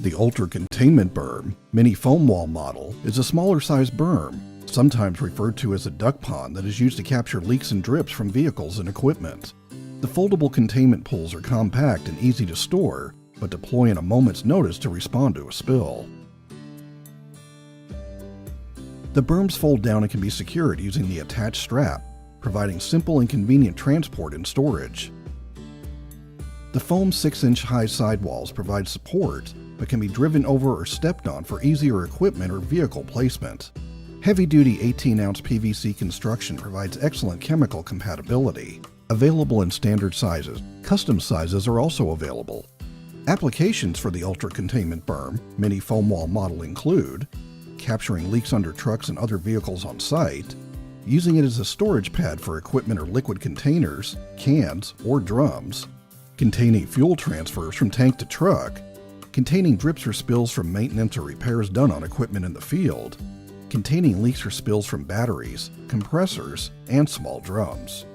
The Ultra Containment Berm mini foam wall model is a smaller size berm, sometimes referred to as a duck pond, that is used to capture leaks and drips from vehicles and equipment. The foldable containment poles are compact and easy to store, but deploy in a moment's notice to respond to a spill. The berms fold down and can be secured using the attached strap, providing simple and convenient transport and storage. The foam 6-inch high sidewalls provide support, but can be driven over or stepped on for easier equipment or vehicle placement. Heavy-duty 18-ounce PVC construction provides excellent chemical compatibility. Available in standard sizes, custom sizes are also available. Applications for the Ultra Containment Berm mini foam wall model include capturing leaks under trucks and other vehicles on site, using it as a storage pad for equipment or liquid containers, cans, or drums, containing fuel transfers from tank to truck, containing drips or spills from maintenance or repairs done on equipment in the field, containing leaks or spills from batteries, compressors, and small drums.